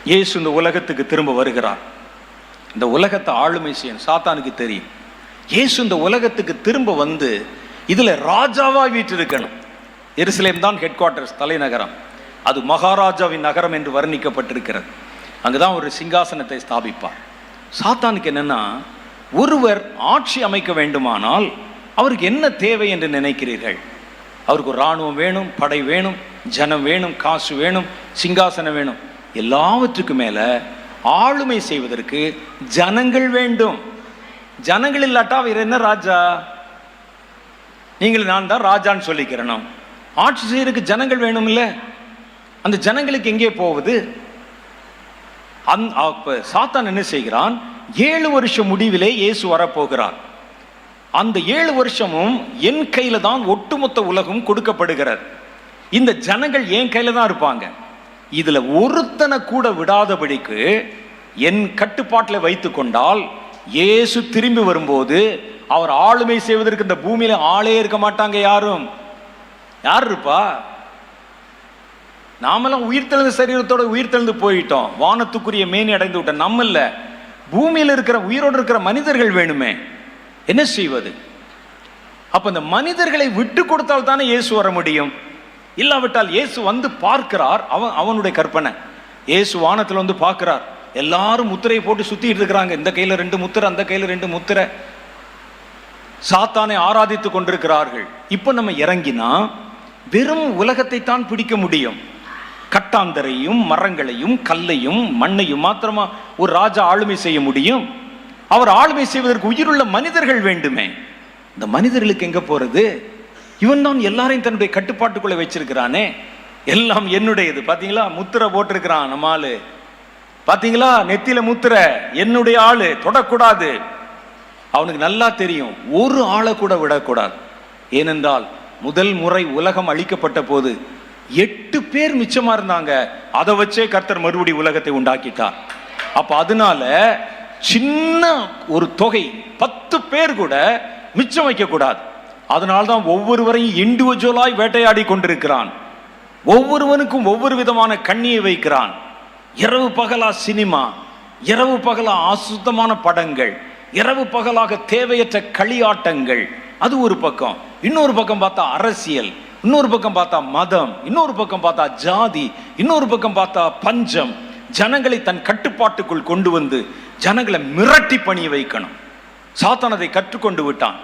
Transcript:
இயேசு இந்த உலகத்துக்கு திரும்ப வருகிறார். இந்த உலகத்தை ஆளுமை செய்யணும், சாத்தானுக்கு தெரியும். இயேசு இந்த உலகத்துக்கு திரும்ப வந்து இதுல ராஜாவா வீற்றிருக்கணும். எருசலேம் தான் ஹெட் குவார்ட்டர்ஸ், தலைநகரம். அது மகாராஜாவின் நகரம் என்று வர்ணிக்கப்பட்டிருக்கிறது. அங்குதான் ஒரு சிங்காசனத்தை ஸ்தாபிப்பார். சாத்தானுக்கு என்னன்னா, ஒருவர் ஆட்சி அமைக்க வேண்டுமானால் அவருக்கு என்ன தேவை என்று நினைக்கிறீர்கள்? அவருக்கு ஒரு இராணுவம் வேணும், படை வேணும், ஜனம் வேணும், காசு வேணும், சிங்காசனம் வேணும். எல்லாவற்றுக்கும் மேல ஆளுமை செய்வதற்கு ஜனங்கள் வேண்டும். ஜனங்கள் இல்லாட்டா அவர் என்ன ராஜா? நீங்கள் நான் தான் ராஜான்னு சொல்லிக்கிறேன். ஆட்சி செய்யறதுக்கு ஜனங்கள் வேணும் இல்ல? அந்த ஜனங்களுக்கு எங்கே போவது? சாத்தான் என்ன செய்கிறான்? 7 வருஷம் முடிவிலே இயேசு வரப்போகிறார். அந்த 7 வருஷமும் என் கையில தான் ஒட்டுமொத்த உலகம் கொடுக்கப்படுகிறது. இந்த ஜனங்கள் என் கையில தான் இருப்பாங்க. இதுல ஒருத்தனை கூட விடாதபடிக்கு என் கட்டுப்பாட்டில் வைத்து கொண்டால் இயேசு திரும்பி வரும்போது அவர் ஆளுமை செய்வதற்கு இந்த பூமியில ஆளே இருக்க மாட்டாங்க. யார் இருப்பா? நாமெல்லாம் உயிர்த்தெழுந்த சரீரத்தோட உயிர்த்தெழுந்து போயிட்டோம், வானத்துக்குரிய மேனி அடைந்து விட்டோம். நம்ம இல்ல, பூமியில் இருக்கிற உயிரோடு இருக்கிற மனிதர்கள் வேணுமே. என்ன செய்வது? அப்ப இந்த மனிதர்களை விட்டு கொடுத்தால் தானே இயேசு வர முடியும். இல்லாவிட்டால் இயேசு வந்து பார்க்கிறார். அவனுடைய கற்பனை. இயேசு வானத்தில் வந்து பார்க்கிறார். எல்லாரும் முத்திரையை போட்டு சுத்திட்டு இருக்கிறாங்க. இந்த கையில 2 முத்திரை, அந்த கையில 2 முத்திரை. சாத்தானை ஆராதித்து கொண்டிருக்கிறார்கள். இப்ப நம்ம இறங்கினா வெறும் உலகத்தை தான் பிடிக்க முடியும். கட்டாந்தரையும் மரங்களையும் கல்லையும் மண்ணையும் மாத்திரமா ஒரு ராஜா ஆளுமை செய்ய முடியும்? அவர் ஆளுமை செய்வதற்கு உயிருள்ள மனிதர்கள் வேண்டுமே. இந்த மனிதர்களுக்கு எங்க போறது? இவன் தான் எல்லாரையும் தன்னுடைய கட்டுப்பாட்டுக்குள்ள வச்சிருக்கிறானே. எல்லாம் என்னுடையது. பாத்தீங்களா, முத்திரை போட்டிருக்கிறான் நம்ம ஆளு. பாத்தீங்களா, நெத்தியில முத்திரை, என்னுடைய ஆளு, தொடக்கூடாது. அவனுக்கு நல்லா தெரியும், ஒரு ஆளை கூட விடக்கூடாது. ஏனென்றால் முதல் முறை உலகம் அழிக்கப்பட்ட போது 8 பேர் மிச்சமா இருந்தாங்க. அதை வச்சே கர்த்தர் மறுபடி உலகத்தை உண்டாக்கிட்டார். அப்ப அதனால சின்ன ஒரு தொகை 10 பேர் கூட மிச்சம் வைக்க கூடாது. அதனால்தான் ஒவ்வொருவரையும் இண்டிவிஜுவலாய் வேட்டையாடி கொண்டிருக்கிறான். ஒவ்வொருவனுக்கும் ஒவ்வொரு விதமான கண்ணியை வைக்கிறான். இரவு பகலா சினிமா, இரவு பகலா அசுத்தமான படங்கள், இரவு பகலாக தேவையற்ற களியாட்டங்கள். அது ஒரு பக்கம். இன்னொரு பக்கம் பார்த்தா அரசியல், இன்னொரு பக்கம் பார்த்தா மதம், இன்னொரு பக்கம் பார்த்தா ஜாதி, இன்னொரு பக்கம் பார்த்தா பஞ்சம். ஜனங்களை தன் கட்டுப்பாட்டுக்குள் கொண்டு வந்து ஜனங்களை மிரட்டி பணிய வைக்கணும். சாத்தான் அதை கற்றுக்கொண்டு விட்டான்.